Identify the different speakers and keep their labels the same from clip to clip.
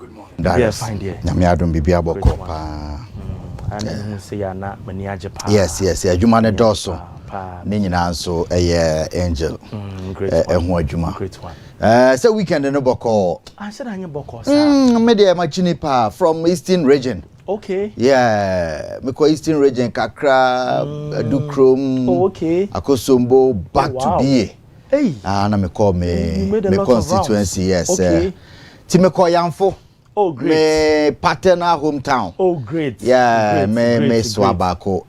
Speaker 1: Good morning.
Speaker 2: Yes, fine dear.
Speaker 3: Nyamiadum bibia boko pa.
Speaker 2: And say ya na mani ajepa.
Speaker 3: Yes. Adwuma ne doso. Ne nyina nso angel.
Speaker 2: Great
Speaker 3: Eho adwuma.
Speaker 2: Great one.
Speaker 3: So weekend no boko.
Speaker 2: I said anya boko sir.
Speaker 3: Me dey machini pa from Eastern region.
Speaker 2: Okay.
Speaker 3: Yeah, me ko Eastern region kakra Dukrom.
Speaker 2: Oh, okay.
Speaker 3: Akosombo back to BA.
Speaker 2: Hey.
Speaker 3: Na me call me constituency, yes.
Speaker 2: Okay.
Speaker 3: Ti me call Yamfo.
Speaker 2: Oh, great.
Speaker 3: Me paternal hometown.
Speaker 2: Oh, great.
Speaker 3: Yeah, me swabako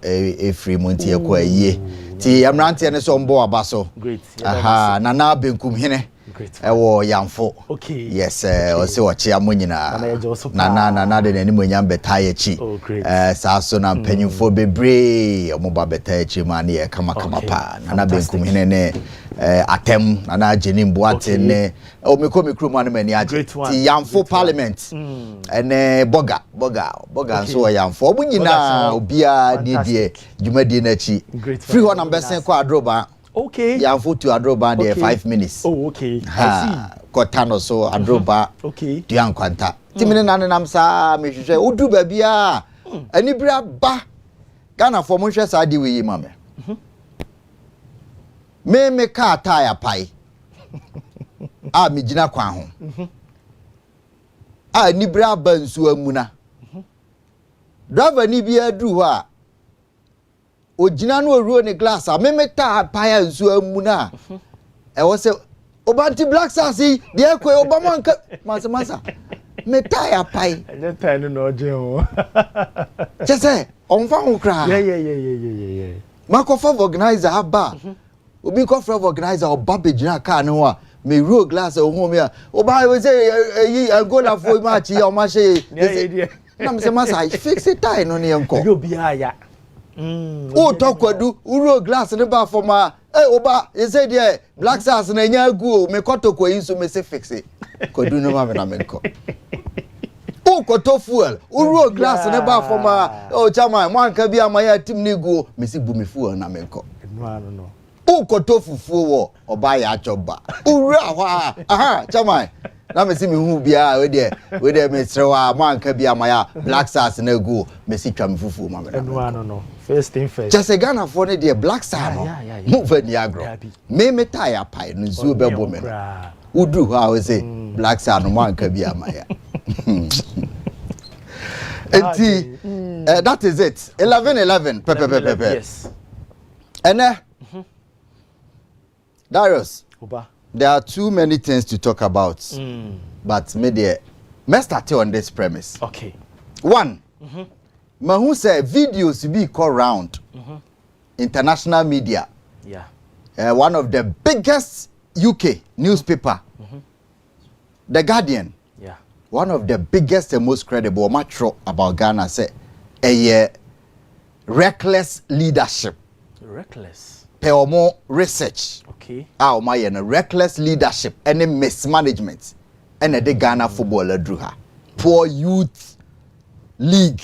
Speaker 3: free monti e ko aye. Ti amrante ne so mbo abaso.
Speaker 2: Great.
Speaker 3: Aha, nana benkum hene.
Speaker 2: Great.
Speaker 3: Ewo Yamfo.
Speaker 2: Okay.
Speaker 3: Yes, o se wo chia monyina. Na de nani monyam betaye chi.
Speaker 2: Oh, great.
Speaker 3: Sa so na mpanyimfo bebre omo ba betaye chi ma ne kama pa. Nana benkum hene ne atem nana jeni mboate ne o me ko me kru ma ne mani age. Ti Yamfo parliament. Ene boga so Yamfo. Obunyina obia die dwumadi na chi. Free ho na mbesen ko adroba.
Speaker 2: Okay.
Speaker 3: Yamfo to adroba there 5 minutes.
Speaker 2: Oh, okay. I see.
Speaker 3: Kotano so adroba.
Speaker 2: Okay.
Speaker 3: Duan kwanta. Timene nanam sa me hwehwe odu ba bia. Ani bra ba. Ghana for mo hwe sa di we yi mame. Me ka tire pai. Me gina kwan ho. Ni bra ba nsu amuna. Driver ni bia dru ho a ojina no oruo ne glass a memeta paya nsu amuna wo se obanti black sassy de ekwe obama nka masa meta ya pai
Speaker 2: enye pen no oje ho
Speaker 3: chese onfa ho kra
Speaker 2: yeah
Speaker 3: mako for organizer aba obi ko for organizer oba bejina car ne ho a me ruo glass o ho me a oba we say yi angola for match ya o ma she na me say masa fix it tie no ne enko
Speaker 2: yo bia ya
Speaker 3: o to kwadu uro glass ne ba for ma oba you say there black stars na nya agu me koto ko yin so me say fix it kwadu no ma na me ko o koto fuel uro glass ne ba for ma o chama mo anka bia ma ya tim ne gu me si bu me fuel na me ko
Speaker 2: no
Speaker 3: o koto fufuo wo oba ya choba uro ahwa aha chama na me si me hu bia we de me trewa mo anka bia ma ya black stars na gu me si twa me fufuo ma me
Speaker 2: no first thing first.
Speaker 3: Just a Ghana for the black star. Move any agro. Me tire pie no zu be bo me. Udu how we say black star no man ka bia maya. That is it. 11 pepe.
Speaker 2: Yes.
Speaker 3: And Darius.
Speaker 2: Oba.
Speaker 3: There are too many things to talk about. But me start on this premise.
Speaker 2: Okay.
Speaker 3: One. Mahu say videos be call round international media. Yeah. One of the biggest UK newspaper. The Guardian.
Speaker 2: Yeah.
Speaker 3: One of the biggest and most credible matro about Ghana say a reckless leadership.
Speaker 2: Reckless.
Speaker 3: Peomo research.
Speaker 2: Okay.
Speaker 3: Reckless leadership and mismanagement. And the Ghana footballer drew her. Poor youth league.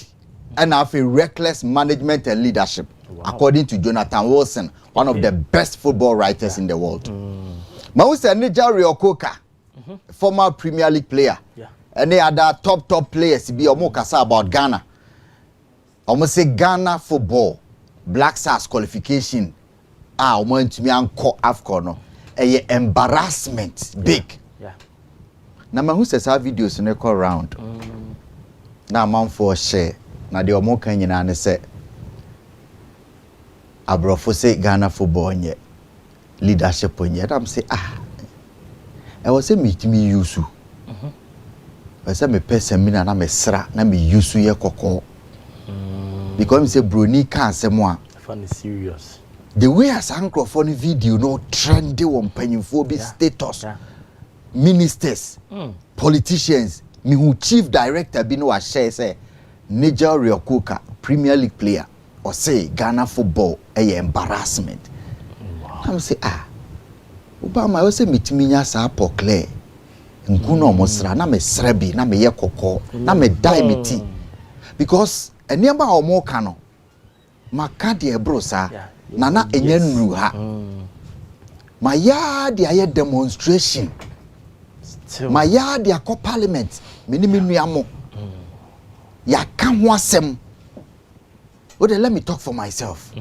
Speaker 3: And have a reckless management and leadership, according to Jonathan Wilson, one of the best football writers in the world. Mausa Nija Riokoka, former Premier League player, and the other top players be omokasa about Ghana. Almost say Ghana football, Black Stars qualification. Want to me uncle AFCON, a embarrassment big. Now Mausa says videos in the call round. Now man for share. Na de omo kan nyina ne se abrofo se Ghana football nye leadership nye am say e was say me yusu I say me person me na me sra na me yusu ye kokko because me say broni kan asem a
Speaker 2: fun serious
Speaker 3: the way as anchor for the video no trendy on panyimfo bi status ministers politicians me who chief director bi no wa share say Niger Riokoka, Premier League player, or say Ghana football a embarrassment. I'm say Obama I say mitiminya sa pokle. Nkuno mosra na me srebi na me ye kokko na me die meti. Because eniamba omo kano maka de ebrosa nana enya nru ha. Ma ya de aye demonstration my yard ya ko parliament mini nuamo ya ka ho asem what let me talk for myself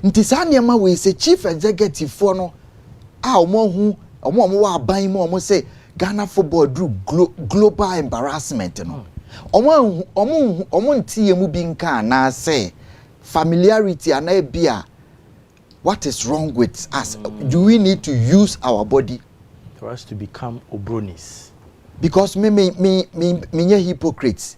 Speaker 3: nti sa niam we say chief executive for no a omo wa ban mo omo say Ghana football drew global embarrassment no omo ntie mu bi nka na say familiarity and bia what is wrong with us do we need to use our body
Speaker 2: for us to become obronis
Speaker 3: because me hypocrites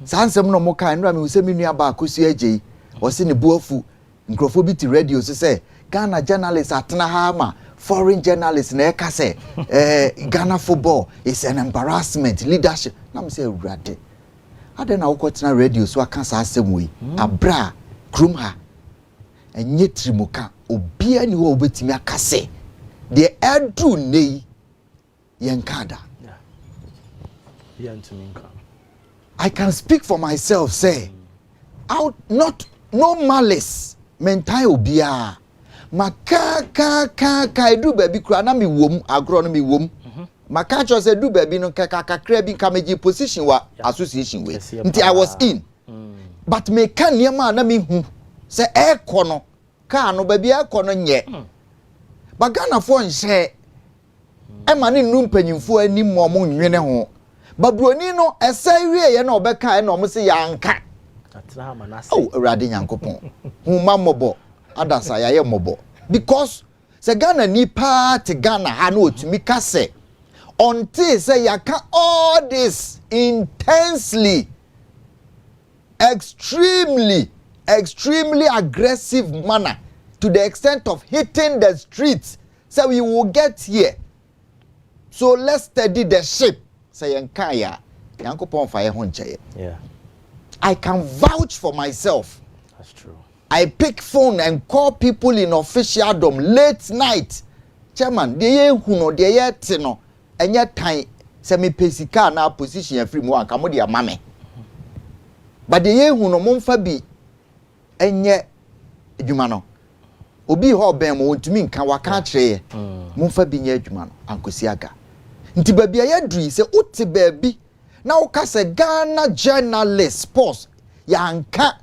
Speaker 3: sansem no mo kan no me say me nua ba akosu agye o se ne buafu nkrofo bi ti radio so say Ghana journalists atena ha ma foreign journalists na eka say Ghana football is an embarrassment leadership na me say urade ade na wokotena radio so aka sa asem we abra krum ha enye trimuka obia ni wo obetimi aka say the edu nei yenkada I can speak for myself say out not no malice mentai obia maka edu baby kura na me wom agro no me wom maka cho say edu baby no kakra bi kameji position wa association we nti I was in but me kan niam na me hu say ekono ka no baby ekono nye bagana fo nhye e ma ne nnu mpanyimfo anim mo mo nwene ho babroni no esai wie ye na obeka e na omo se yanka
Speaker 2: atna ma na se
Speaker 3: oh urade nyankopon hu ma mobo adasa ya ye mobo because se Ghana ni party Ghana ha na otumi ka se until say yaka all this intensely extremely aggressive manner to the extent of hitting the streets so we will get here so let's steady the ship say yankaya yankopon fa ye ho ncheye
Speaker 2: yeah
Speaker 3: I can vouch for myself.
Speaker 2: That's true.
Speaker 3: I pick phone and call people in officialdom late night. Chairman, de ye huno de ye tino enye time se me pesika na position free mo anka mo de amame. But de ye huno mo mfa bi enye adwuma no. Obi ho ben mo ntumi nka waka kire mo mfa bi nye adwuma no ankosi aga. Nti ba bia ye dri se uti ba bi na ukase Ghana journalist sports yanka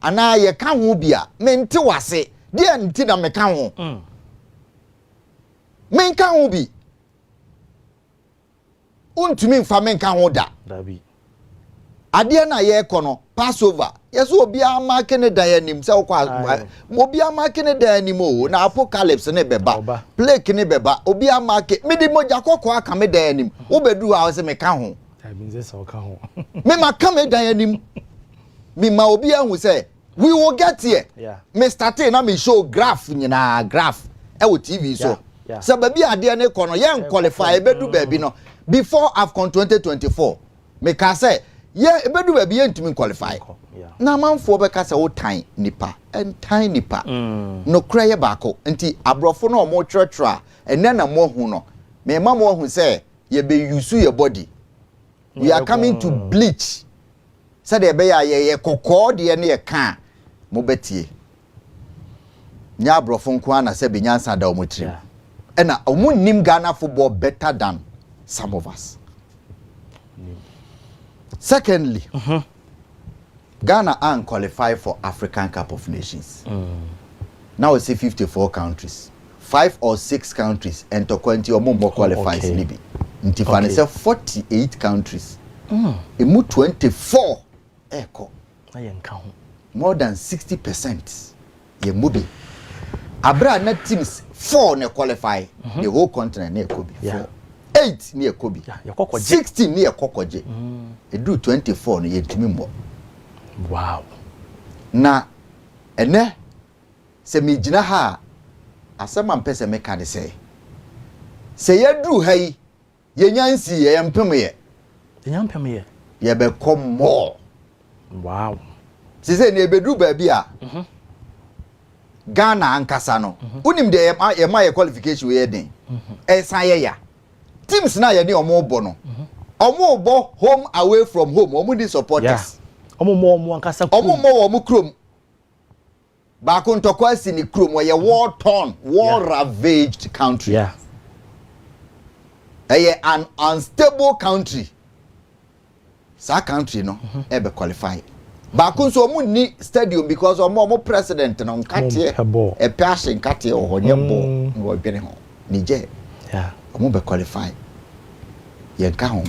Speaker 3: ana ye ka ho bia mente wase de nti na me ka ho men ka ho bi untumi mfa men ka ho da
Speaker 2: bi
Speaker 3: ade na ye kono passover yeso obi ama Canada yanim se okwa obi ama Canada yanim o na apocalypse ne beba plague ne beba obi ama ke medi moja kokko aka me da yanim wo bedu ha se me ka ho me ma come dayanim me ma obi ahu say we will get here me start na me show graph nyina graph e wo TV so so baby ade ne kono ye qualify bedu baby no before AFCON 2024 me ka say ye bedu baby ye ntumi qualify na manfo be ka say wo tan nipa entan nipa no kra ye baako nti abrofo no mo twetwa ene na mo hu no me ma mo hu say ye be use your body. We are coming to bleach. Said the bear ye kokko de ne ye ka mo betie. Nya brofon kwa na se binyansa da omotrim. E na omunnim Ghana football better than some of us. Secondly, Ghana aren't qualified for African Cup of Nations. Now we see 54 countries. 5 or 6 countries enter 20 or more qualifies Libya. Ntifane say 48 countries. Emu 24 eko. More than 60% ye mubi. Abra na teams 4 ne qualify the whole continent ne ekobi. 8 ne ekobi. 16 ne ekokoje. Edu 24 ne yetumi mo.
Speaker 2: Wow.
Speaker 3: Na ene se mi gina ha asema mpese meka de say. Se yedru hai ye nyansi ye mpem ye ye be come more.
Speaker 2: Wow.
Speaker 3: Se se ne bedru ba bi a Ghana ankasa no unim de ye ma ye qualification we den san ye ya teams na ye ne omo bo no omo bo home away from home omo di supporters
Speaker 2: omo ankasa
Speaker 3: omo krom ba ko ntokwa si ni krom ye war torn war ravaged country an unstable country. Sa country no ebe qualify. Baako so omu ni stadium because omo president no nkate e passion nkate ohonye bo wo dwene ho. Nije.
Speaker 2: Yeah.
Speaker 3: Omo be qualify. Ye nka ho.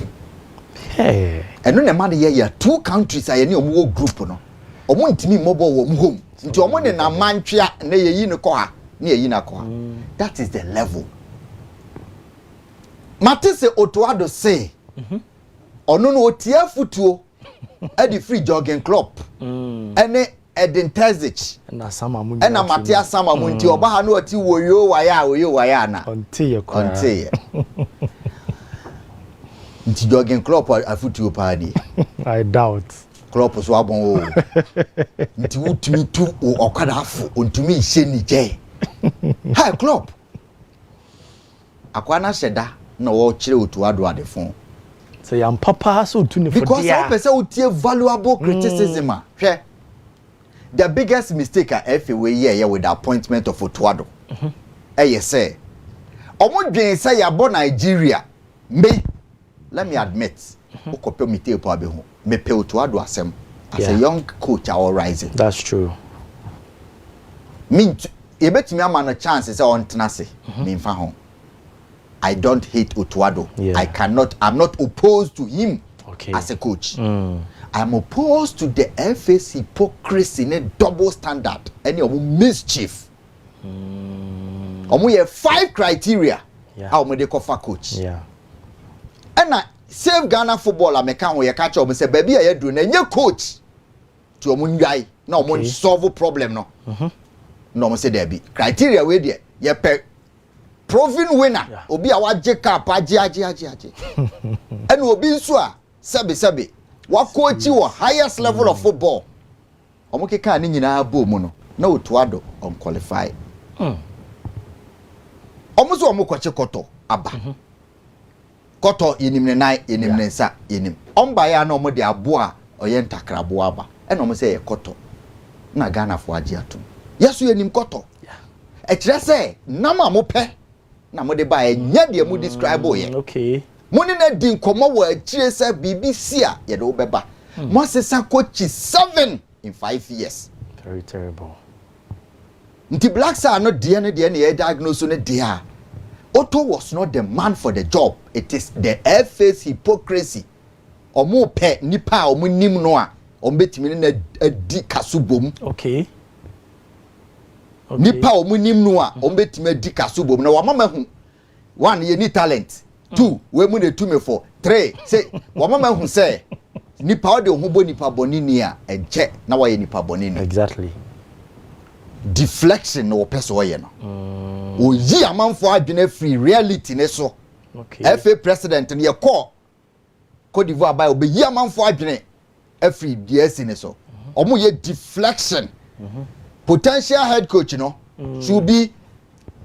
Speaker 2: Hey.
Speaker 3: Eno ne ma de ye two countries aye ne omo group no. Omo ntimi mobo wo home. Nti omo ne na mantwea na ye yi ne ko ha, na ye yi na ko ha. That is the level. Matese Otuado say ono no otia futuo e di free jogging club ene Edin Terzic
Speaker 2: na sama mu
Speaker 3: ena Matia sama mu nti oba ha no oti woyo waya na
Speaker 2: ontie kwa
Speaker 3: ontie nti jogging club afutuo pa di
Speaker 2: I doubt
Speaker 3: club so abon o nti wutumi tu okada afu ontumi hye ni je ha club akwana sheda na wo kire Otuado adefon.
Speaker 2: So yam papa so to ne for
Speaker 3: because some person would take valuable criticism. The biggest mistake I FA here with the appointment of Otuado. Yes, say, omo dwen say ya bo Nigeria. Me, let me admit, okope mi te po abe ho. Me pe Otuado asem as a young coach or rising.
Speaker 2: That's true.
Speaker 3: Me, e betimi ama no chance say on tenase. Me mfa ho. I don't hate Otuado.
Speaker 2: Yeah.
Speaker 3: I'm not opposed to him as a coach. I'm opposed to the FA's hypocrisy in a double standard. Any of mischief. We have 5 criteria. How we dey cover coach.
Speaker 2: Yeah.
Speaker 3: And I save Ghana football. I make we catch up. Say baby, I do. Na coach. To omunjai. Na omun solve problem no. No mo say there be criteria we there. Ye pe proven winner. Obi a waje cap aje. And obi nso a sebe wa coach wo highest level of football. Omo keka ni nyina bo mu no. Na Otuado unqualified. Omo so omo kwache koto aba. Koto yenim ne nai yenim ne nsa yenim. Omba ya na omo de abo a oye ntakrabo aba. E na omo say ye koto. Na Ghana fo aje atum. Yeso yenim koto. E kire say nama mo pe na mo de ba enya de mu describe ye.
Speaker 2: Okay.
Speaker 3: Money na din komo wa akire say BBC a ye de obeba. Mo sesa coach 7 in 5 years.
Speaker 2: Very terrible.
Speaker 3: Nti Black Star no de na ye diagnose no de. Otto was not the man for the job. It is the FA's hypocrisy. Omo pe nipa omo nim no a ombetimi na adi kasubom.
Speaker 2: Okay.
Speaker 3: Nipa omo nim no a ombetimi adi kasubom na wamama hu. 1 ye ni talent. 2 we mu na tume for. 3 say wamama hu say nipa o de ho bo nipa bonini a enche na wa ye nipa bonini.
Speaker 2: Exactly.
Speaker 3: Deflection no person ye no. Oyi amanfo adwene free reality ne so.
Speaker 2: Okay.
Speaker 3: FA president ne ye call Cote d'Ivoire by obeyi amanfo adwene free DS ne so. Omo ye deflection. Potential head coach no should be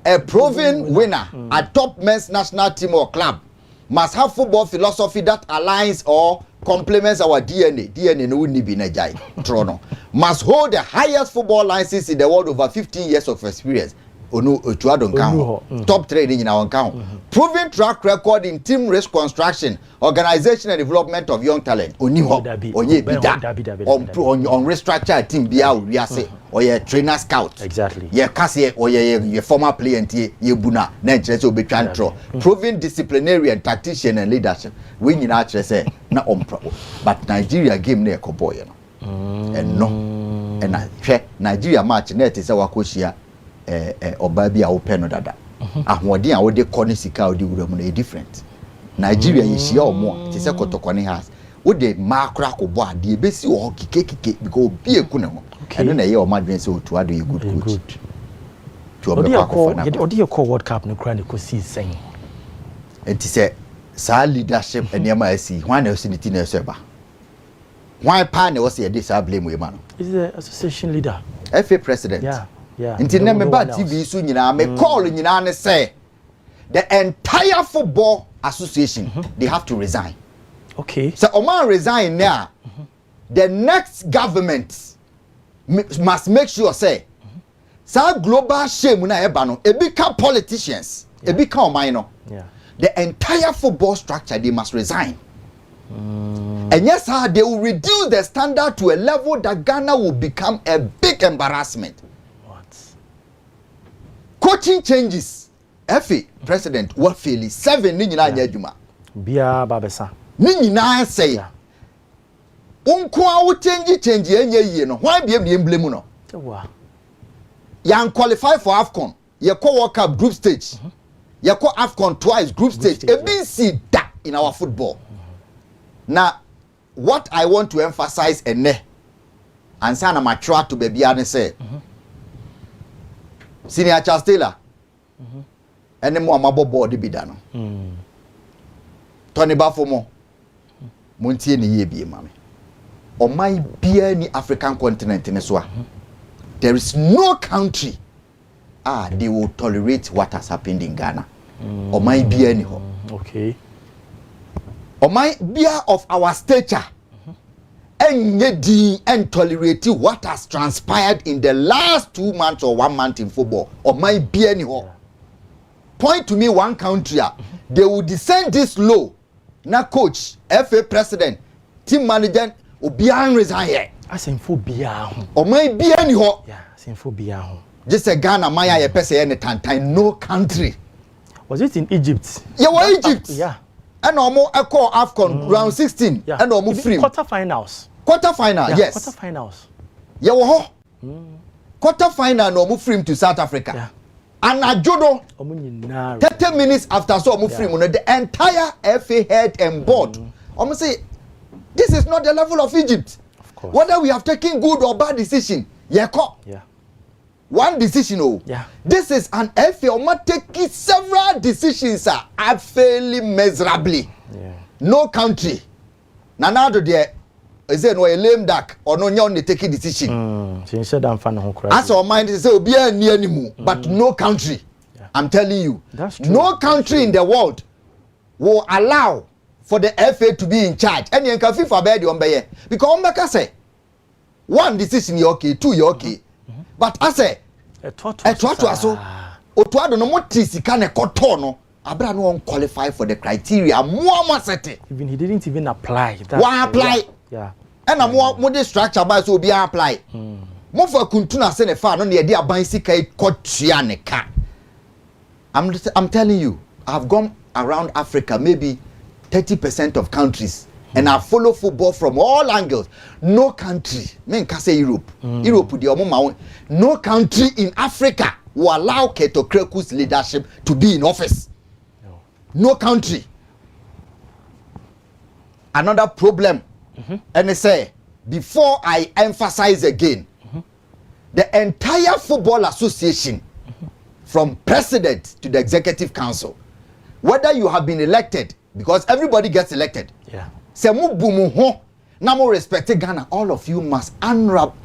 Speaker 3: a proven winner at top men's national team or club. Must have football philosophy that aligns or complements our DNA. DNA no need be najai. Trono. Must hold the highest football license in the world over 15 years of experience. Onu Otuado nkan. Top training in our account. Proven track record in team risk construction, organization and development of young talent. Oni ho. Onye bida. On restructure team bia we ase. Or ye trainer scout.
Speaker 2: Exactly.
Speaker 3: Ye kase or ye former player ntie ye buna na nkyere se obi twantro. Proven disciplinarian, tactician and leadership. We nyina kyere se na ompro. But Nigeria game na ekoboy no. And no. And na hwe Nigeria match na ete se wakohia oba bia open no dada. Ahoden a wo de kɔ ne sika wo de wura mu na e different. Nigeria ye hia omo a te se kotokɔ house. Wo de makra kobo ade besi wo kike because obi eku ne ho. And na ye o madwen se Otuado ye good coach. To obi
Speaker 2: akɔ odi akɔ World Cup no kra ne ko si sen.
Speaker 3: Enti se sa leadership eniema asi hwan na osiniti na eso ba. Why pa na wo se ye dey sa blame we ma no.
Speaker 2: Is the association leader.
Speaker 3: FA president.
Speaker 2: Yeah.
Speaker 3: Nti na me ba TV so nyina me call nyina ne say the entire football association they have to resign.
Speaker 2: Okay.
Speaker 3: So Oman resign now. The next government must make sure say sa global shame na eba no e become politicians. E become Oman no.
Speaker 2: Yeah.
Speaker 3: the entire football structure, they must resign. And yes, sir, they will reduce the standard to a level that Ghana will become a big embarrassment.
Speaker 2: What?
Speaker 3: Coaching changes. FA president what fairly 7 ni nyina anya adwuma.
Speaker 2: Bia babesa.
Speaker 3: Ni nyina say. Unko a wo change anya yie no. Why be emblem no?
Speaker 2: Tewa.
Speaker 3: Yan qualify for AFCON. Ye call World Cup group stage. Ye call AFCON twice group stage. ABC that in our football. Now, what I want to emphasize and say na mature to baby and say Senior Charles Taylor and the more mabo board be done. Tony Bafomo Muntie ni ye be mami. On my be any African continent in Eswa. There is no country they will tolerate what has happened in Ghana. On my be any
Speaker 2: okay.
Speaker 3: On my beer of our stature and tolerate what has transpired in the last 2 months or 1 month in football. Or my be any point to me one country they will descend this low. Now coach, FA president, team manager obian resign.
Speaker 2: Asemphobia.
Speaker 3: Or my be any
Speaker 2: yeah, asemphobia.
Speaker 3: Just a Ghana Maya pese any time no country.
Speaker 2: Was it in Egypt?
Speaker 3: Yeah, well, Egypt.
Speaker 2: Yeah.
Speaker 3: And almost a call AFCON round 16 and almost free
Speaker 2: quarterfinals.
Speaker 3: Quarterfinal, yes.
Speaker 2: Quarterfinals.
Speaker 3: Yeah, well, quarterfinal no move free to South Africa.
Speaker 2: Yeah.
Speaker 3: And a judo 30 minutes after so move free, the entire FA head and board. Almost say this is not the level of Egypt.
Speaker 2: Of course.
Speaker 3: Whether we have taken good or bad decision, yeah. One decision,
Speaker 2: yeah.
Speaker 3: This is an FA taking several decisions are failing miserably.
Speaker 2: Yeah.
Speaker 3: No country. Nanado there is no a lame duck or no nyon taking decision.
Speaker 2: She said I'm fan of
Speaker 3: as our mind is be near anymore, but no country. Yeah. I'm telling you,
Speaker 2: that's true.
Speaker 3: No country in the world will allow for the FA to be in charge. And you can feel for bed on by because Ombeka say one decision you okay, two you okay. But I say a twatwa so otwado no motisi ka ne kotono abra no qualify for the criteria mo set.
Speaker 2: Even he didn't even apply.
Speaker 3: Why apply?
Speaker 2: Yeah.
Speaker 3: And mo the structure by so be apply. Mo for kuntuna se ne fa no ne de aban sika kotua ne ka. I'm telling you, I've gone around Africa, maybe 30% of countries. And I follow football from all angles. No country, men can say Europe. Europe with the no country in Africa will allow Keto Kreku's leadership to be in office. No country. Another problem, and they say, before I emphasize again, the entire football association, from president to the executive council, whether you have been elected, because everybody gets elected.
Speaker 2: Yeah.
Speaker 3: Se mu bumu ho na mo respect Ghana, all of you must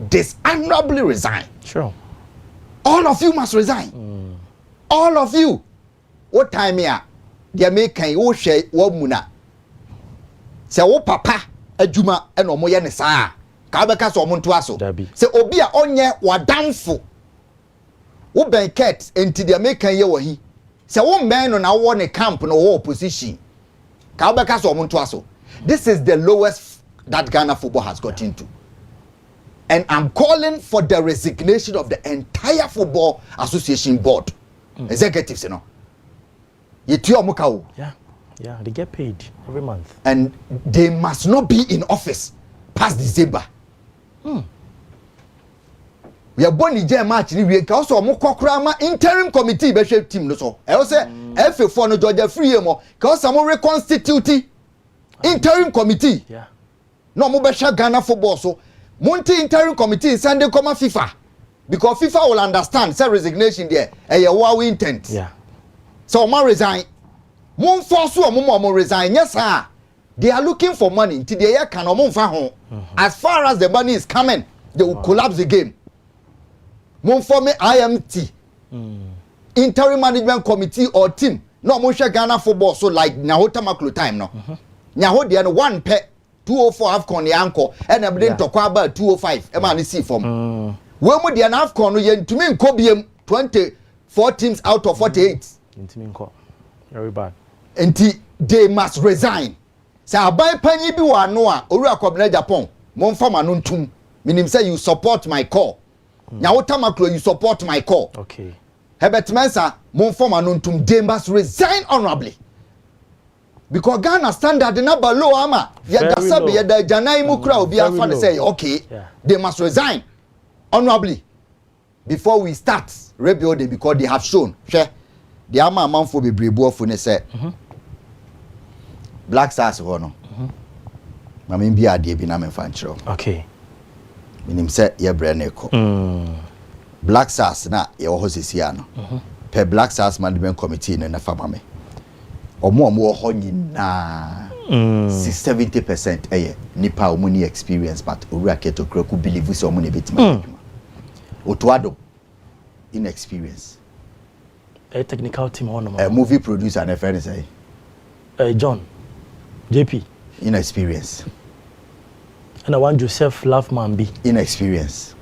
Speaker 3: dishonorably resign.
Speaker 2: Sure.
Speaker 3: All of you must resign. All of you. What time here? They make wo share wo muna. Se wo papa adwuma e no mo ye ne saa. Ka be ka so mo nto aso. Se obi a onye wadanfo. Wo banket enti they make ye wo hi. Se wo men no na wo ne camp no wo opposition. Ka be ka so mo nto aso. This is the lowest that Ghana football has got into. And I'm calling for the resignation of the entire football association board. Executives, you know.
Speaker 2: Yeah, they get paid every month.
Speaker 3: And they must not be in office past December. We are born in March, we also interim committee team. No, I also FA for no Georgia free mo, because some reconstitute interim committee.
Speaker 2: Yeah.
Speaker 3: No mo Ghana football so Monte interim committee Sunday come FIFA because FIFA will understand say resignation there wow intent.
Speaker 2: Yeah.
Speaker 3: So mo resign. Mo force mo resign. Yes sir. They are looking for money till the year can mo fa ho. As far as the money is coming, they will collapse the game. Mo form IMT. Interim management committee or team. No mo Ghana football so like Nyahota Maklo time no. Nyaho de no one pe 204 AFCON the anchor and I'm to talk about 205 e man see from we mu de na AFCON no ye ntumi nkobiem 24 teams out of 48
Speaker 2: ntumi nko very bad
Speaker 3: enti they must resign. Say abai panyi bi wa no a owura kwabena Japan mo mfa ma no ntum menim say you support my call nya wotamakro you support my call
Speaker 2: okay
Speaker 3: Herbert Mensah mo mfa ma no ntum they must resign honorably because Ghana standard na below ama ya da sabe ya da janai mu kra obi afa ne say okay they must resign honorably before we start rebuilding because they have shown hwe the ama amanfo bebrebo ofo ne say Black Stars ho no. Mama bi ade bi na me fa nkyerɛ.
Speaker 2: Okay.
Speaker 3: Minim sɛ ye brɛ ne ko. Black Stars na ye wo ho sesia no. Per Black Stars management committee no na fa ma me. Omo wo ho nyina 70% eye nipa omo ni experience but owura keto kraku believe so omo ne betima. Otuado inexperience.
Speaker 2: A technical team on no.
Speaker 3: A movie producer and a friend say.
Speaker 2: John JP
Speaker 3: inexperience.
Speaker 2: And I want Joseph Laughman be
Speaker 3: inexperience.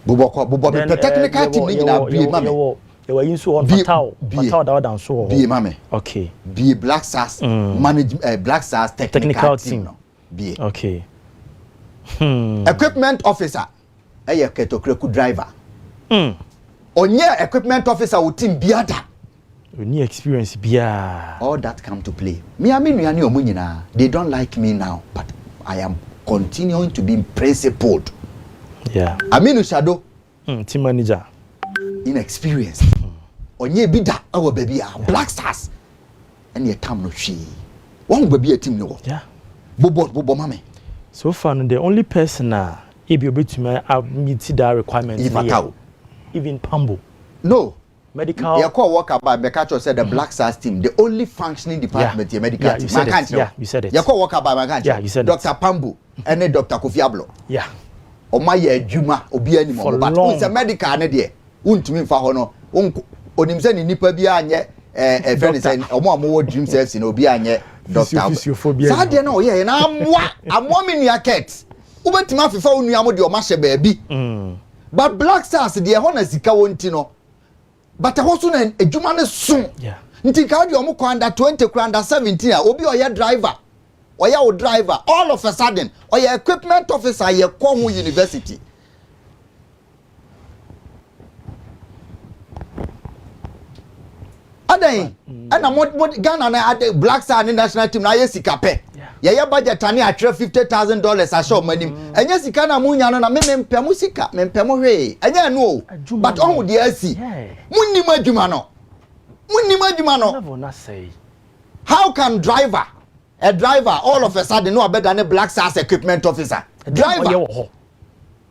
Speaker 3: Bobo technical team ni na be mame.
Speaker 2: You were so on Fatao that down so.
Speaker 3: Be mame.
Speaker 2: Okay.
Speaker 3: Be Black Stars manage Black Stars technical team no. Be.
Speaker 2: Okay.
Speaker 3: Equipment officer. Eye ketokreku driver. Onye equipment officer wo team biada.
Speaker 2: You need experience bia.
Speaker 3: All that come to play. Me and nuani omo nyina. They don't like me now, but I am continuing to be principled.
Speaker 2: Yeah.
Speaker 3: Aminu Shadow.
Speaker 2: Team manager.
Speaker 3: Inexperienced. Onye bida awo baby Black Stars. And ye tam no hwe. One baby a team no.
Speaker 2: Yeah.
Speaker 3: Bobo mame.
Speaker 2: So far the only person if you to meet that requirement even Pambo.
Speaker 3: No.
Speaker 2: Medical.
Speaker 3: You call work about Bekacho said the Black Stars team, the only functioning department in medical team.
Speaker 2: You said it.
Speaker 3: You call work about Magancho.
Speaker 2: Yeah, you said
Speaker 3: Dr. Pambu and Dr. Kofi Ablo.
Speaker 2: Yeah.
Speaker 3: O my Juma obi anymore. But it's a medical idea. Untumi fa hono. Onim se ni nipa bi anye a friend say omo dream selves in obi anye Dr. Saddick na oye na amwa me nua ket. Ubetima fifa onua mo de o ma hye baabi. But Black Stars de ho na sika wonti no. But I also na ejuma ne so.
Speaker 2: Yeah.
Speaker 3: Nti ka de omo kwa under 20 kwa under 17 a obi oya driver. Oya o driver all of a sudden oya equipment officer ye kwa hu university. Adan ana mod Ghana na Black Star national team na ye sika pe. Ye budget ani atre $50,000 a show manim. Enye sika na munya no na me mpem sika, me mpem hwe. Enye no. But on de asi. Munnim adwuma no.
Speaker 2: Never not say.
Speaker 3: How can a driver all of a sudden no better than a Black Stars equipment officer? Driver.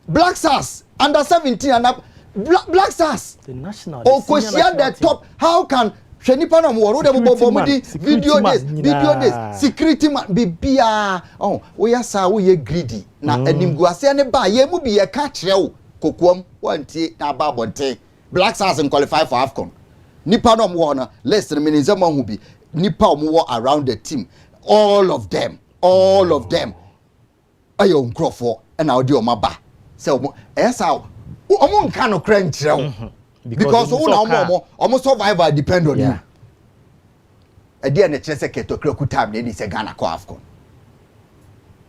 Speaker 3: Black Stars under 17 and up Black Stars.
Speaker 2: The national.
Speaker 3: Oh, question the top. How can Shenipa na mworo de bobo video this security man bibia we asa we ye greedy na animguase ne ba ye mu bi ye ka kire wo kokuom wantie na ba bonte Black Stars and qualify for AFCON nipa no mo na list me nzema hu bi nipa mo around the team all of them ayo nkrofo na odi o maba say omo esa omo nka no kra nkire wo because who now almost survivor depend on you. A dear nature secretary to time they say Ghana ko AFCON.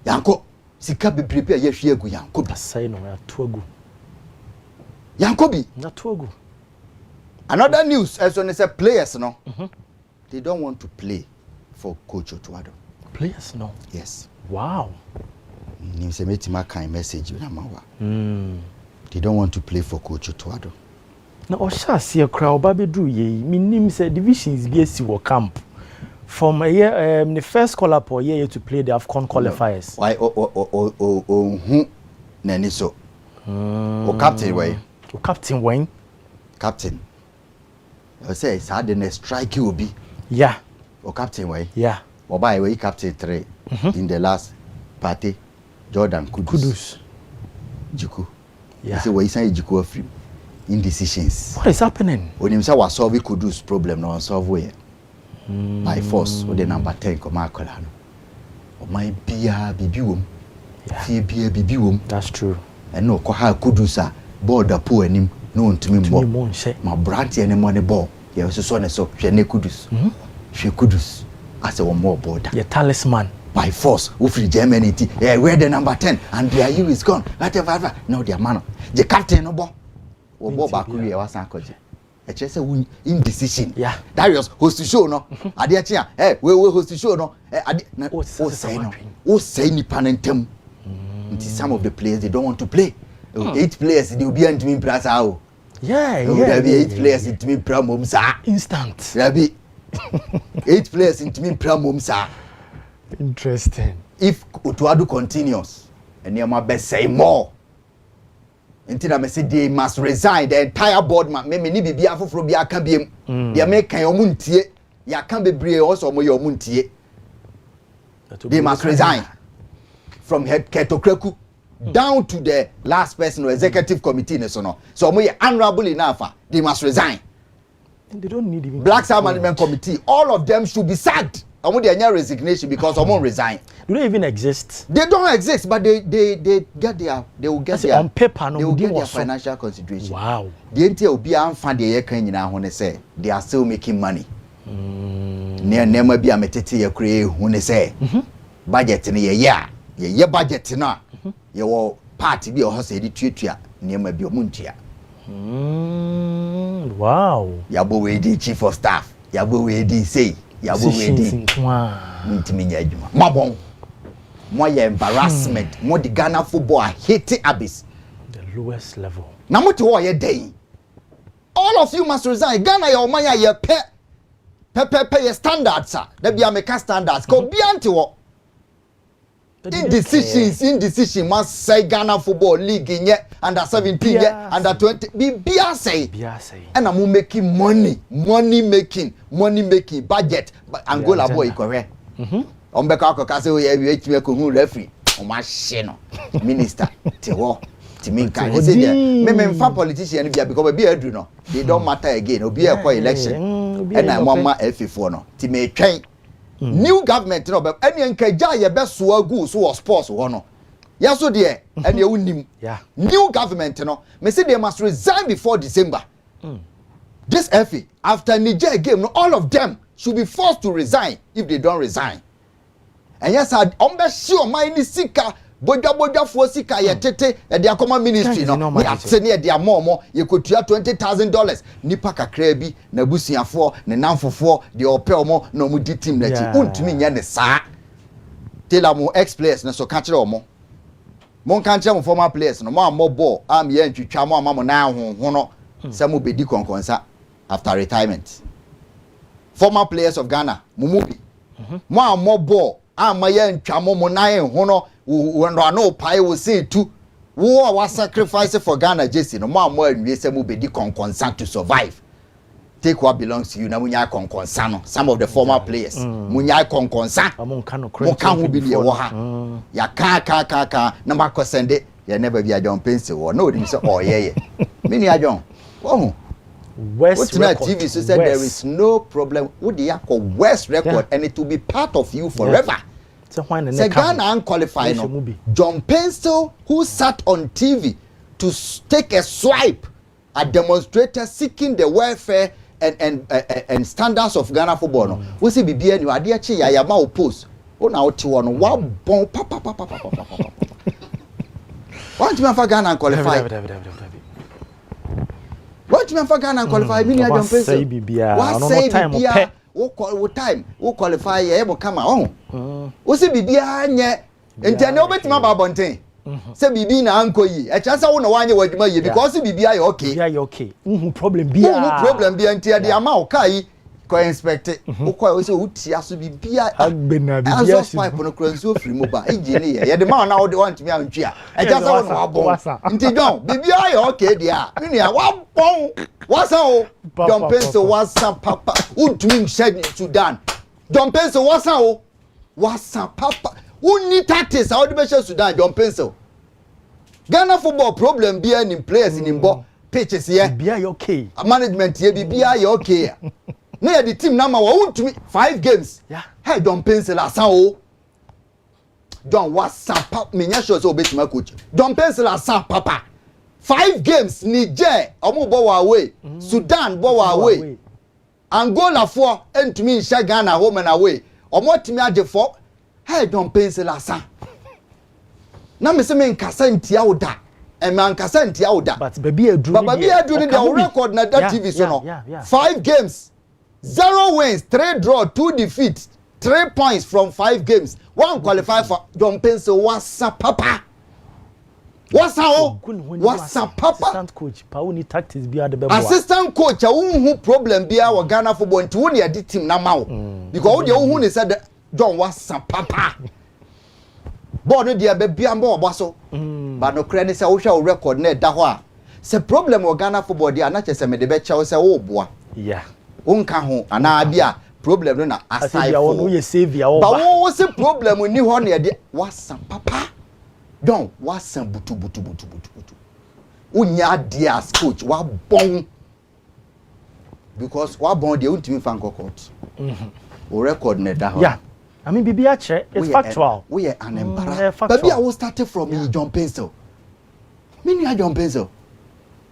Speaker 3: Yanko sika be prepare ye hwe agu yanko bi
Speaker 2: say no ya tuagu.
Speaker 3: Yanko bi
Speaker 2: na tuagu.
Speaker 3: Another news as on say players no. They don't want to play for Coach Otuado.
Speaker 2: Players no.
Speaker 3: Yes.
Speaker 2: Wow.
Speaker 3: Ni say metima kan message na mawa. They don't want to play for Coach Otuado.
Speaker 2: Na osha see a crowd babedru ye minim say divisions bi esi wo camp from a year the first call up or year to play the AFCON qualifiers.
Speaker 3: Why hu nani so o captain way captain I say Saddick strike you be
Speaker 2: yeah
Speaker 3: o captain way
Speaker 2: yeah
Speaker 3: o buy way captain 3 in the last party Jordan Kudus Jiku yeah say we say Jiku afrim indecisions.
Speaker 2: What is happening?
Speaker 3: When him say was solve Kudus problem no solve way by force with the number 10 come akola no o my bia bibiwom fie bia bibiwom.
Speaker 2: That's true.
Speaker 3: And no ko ha Kudus a border po anim no ntumi mo ma brant ene mo ne ball ye so ne so hwe ne Kudus hwe Kudus as a more border.
Speaker 2: Your talisman.
Speaker 3: By force, free Germany, where the number 10 and their you is gone. Whatever, no, their man. The captain, no, Bakuya was Ankoje. A chess indecision.
Speaker 2: Yeah.
Speaker 3: Darius, host to show, no. Adia, we will host to show, no. Say ni panentem. Some of the players they don't want to play. 8 players, they will be into me plus how.
Speaker 2: Yeah,
Speaker 3: there be 8 players into me pram sir.
Speaker 2: Instant.
Speaker 3: There be 8 players into me pram sir.
Speaker 2: Interesting.
Speaker 3: If Utuadu continues, and you must say more. Until I say they must resign, the entire board man, me ni be afo from ya can be they make kan your muntie, ya can be brave also mo your muntie. They must resign from head Ketokraku down to the last person or executive committee no. So mo honorable enough, they must resign.
Speaker 2: And they don't need even
Speaker 3: Black Star Management Committee, all of them should be sacked. I want their resignation because someone resign.
Speaker 2: Do they even exist?
Speaker 3: They don't exist, but they get they will get their
Speaker 2: on paper. No,
Speaker 3: they will get their financial consideration.
Speaker 2: Wow.
Speaker 3: The entire will be unfunded. They can say they are still making money. Near never be a metete create when say budget in a year budget na your party be or say the tuya near be muntia.
Speaker 2: Wow.
Speaker 3: Yabo we chief of staff. Yabo we say. Yabo we Mabon. More embarrassment. More the Ghana football hate abyss.
Speaker 2: The lowest level.
Speaker 3: Now what you day? All of you must resign. Ghana your maya your pay your standards, sir. There be American standards. Go beyond to indecision must say Ghana football league in yet under 17 yet under 20 be say and I'm making money making budget but Angola boy correct on beka ka say we me ko hu referee o ma hye no minister te ho ti min kan say me fa politician bia because be adu no they don't matter again obi e call election and I mama F4 no ti me twen new government no be any nkaja ye be so agu so sports ho no yaso de and ye unim new government no me say they must resign before December this FA after Niger game no all of them should be forced to resign if they don't resign. And yes, I sure my ni sika boja for sika ye tete e dia common ministry no we atse ne dia more ye kotua $20,000 nipa kakra bi na busuafo ne namfofo de opel mo na mu di team na chi untumi nya ne saa tela mo ex players na so ka kire omo mon kan kire mo former players no mo am ball am ye ntwitwa mo amamo na honho no se mo bedi konkonsa after retirement former players of Ghana mumubi mo am ball ama ye ntwamo mo na ho no no pai wo say tu wo wa sacrifice for Ghana jesi no mo anwie se mo bedi konkonsa to survive take what belongs to you na munya konkonsa no some of the former players munya konkonsa mo kan ho bi de wo ha ya ka na makosende ya never be a John Pencil wo no dim say oyeye mini ajon oh West record TV so said there is no problem with the West record and it will be part of you forever. So Ghana unqualified no. John Pencil who sat on TV to take a swipe at demonstrators seeking the welfare and standards of Ghana football no. We see BBN you ade achi ya ma oppose. O na oti wo no wa bon papa. Want me for Ghana qualify? What you for Ghana qualify? Mini John Pencil.
Speaker 2: Say bibia.
Speaker 3: What say bibia? What time? What qualify? You able come on. What say bibia nye? Enti na obetima ba bonten. Say bibi na anko yi. E cha say wo na wanye wadwuma yi because bibia you okay.
Speaker 2: Bibia you okay. Problem bia.
Speaker 3: Problem bia enti de ama o kai ko inspect. Wo ko we say utia so bibia.
Speaker 2: Agbena bibia.
Speaker 3: Azo pipe no kranso free mo ba. Engineer ye. Ye de ma na wo de want me antwi a. E cha say wo na wabon. Enti don bibia you okay dia. Mini a wabon. What's up? John Pencil, what's up, Papa? Untumi shed Sudan. John Pencil, what's up? What's up, Papa? Who need tactics? How do you measure Sudan, John Pencil? Ghana football problem be any players in Imbo pitches here.
Speaker 2: Be okay.
Speaker 3: Management here be okay. Now the team number one to me 5 games.
Speaker 2: Yeah.
Speaker 3: Hey, John Pencil, asao. John what's up, Papa? Me nyasho so beti my coach. John Pencil, asao, Papa. 5 games Niger omo bo away Sudan bo away Angola 4 entumi Ghana home and away omo timi age for hey John Paintsil asa na me se me nkasa ntia oda e me nkasa ntia oda
Speaker 2: but baby edu
Speaker 3: ni the record na that TV so no 5 games 0 wins 3 draw 2 defeats 3 points from 5 games 1 qualify for John Paintsil wasa papa wasa papa
Speaker 2: assistant coach pauni tactics bia de bebo
Speaker 3: assistant coach a who problem bia wa Ghana football nti woni ade team na mawo because wo de wo hu ne said John wasa papa ball no dia be bia mbo obaso but no credit say wo hwa record na da ho a se problem wa Ghana football dia na chese me de be chew say wo boa
Speaker 2: yeah
Speaker 3: wonka ho ana bia problem no na aside
Speaker 2: for wo ye save ya wo
Speaker 3: ba wo se problem ni ho na de wasa papa Don wasan butu. Unya dias coach wa bon because wa bon dey untimi fan court. O record na da.
Speaker 2: Yeah. I mean bibi a che it's factual.
Speaker 3: We are an embarrass. But I will start from John Paintsil. Mini John Paintsil.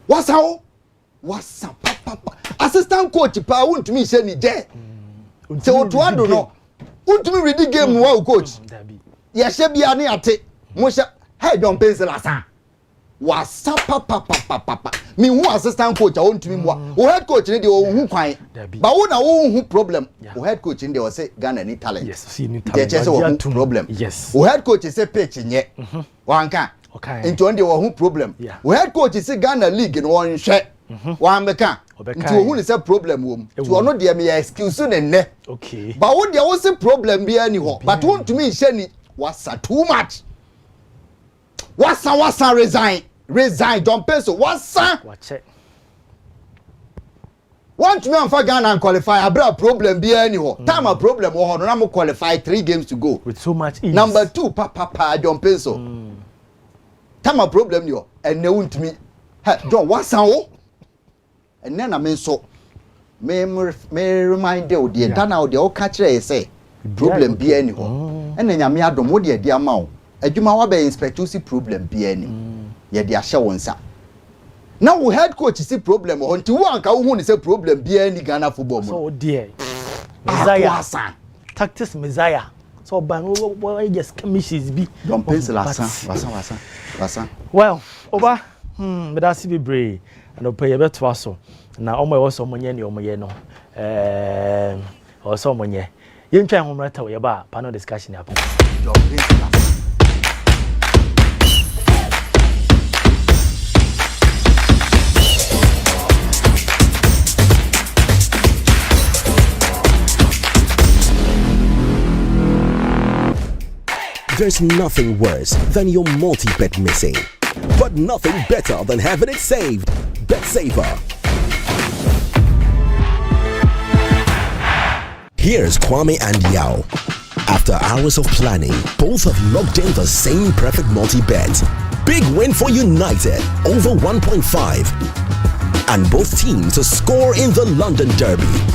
Speaker 3: Wasan papa. Assistant coach pa untimi hye ni je. Se o to ado no. Untimi ready game wa coach. Ye hye bia ne ate. Mo hye hey John Paintsil asa wasa papa me who assistant coach I want to me o head coach ni de o hu kwan ba wo na wo hu problem o head coach ni de o say Ghana ni talent
Speaker 2: yes see ni talent
Speaker 3: je say problem
Speaker 2: yes
Speaker 3: o head coach say pitch nye wanka nti on de o hu problem o head coach say Ghana league no on hwe wan beka nti o hu ni say problem wo nti ono de me excuse ne ne
Speaker 2: okay
Speaker 3: ba wo de o say problem bia ni ho but won to me hye ni wasa too much wasa resign John Paintsil wasa
Speaker 2: wache
Speaker 3: want me on for Ghana and qualify abra problem be any ho time a problem ho no na mo qualify 3 games to go
Speaker 2: with so much ease
Speaker 3: number 2 papa John Paintsil time a problem ni ho and ne want me John wasa ho and then I mean so me remind you the entana o o catch say problem be any ho and nyame adom wo de dia ma wo adwuma wa be inspect see problem bia ni ye de ahye wonsa na wo head coach see problem until wo anka wo hu ni say problem bia ni Ghana football mo
Speaker 2: so dear Messiah tactics Messiah so ban wo just commissions bi
Speaker 3: John Paintsil wasa
Speaker 2: well oba me da si be brave and o pay beto aso na omo e wo so monye ne omo ye no o so monye ye ntwan homrata wo ye ba panel discussion happen
Speaker 3: John Paintsil
Speaker 1: There's nothing worse than your multi-bet missing, but nothing better than having it saved. BetSaver. Here's Kwame and Yao. After hours of planning, both have locked in the same perfect multi-bet. Big win for United, over 1.5. And both teams to score in the London Derby.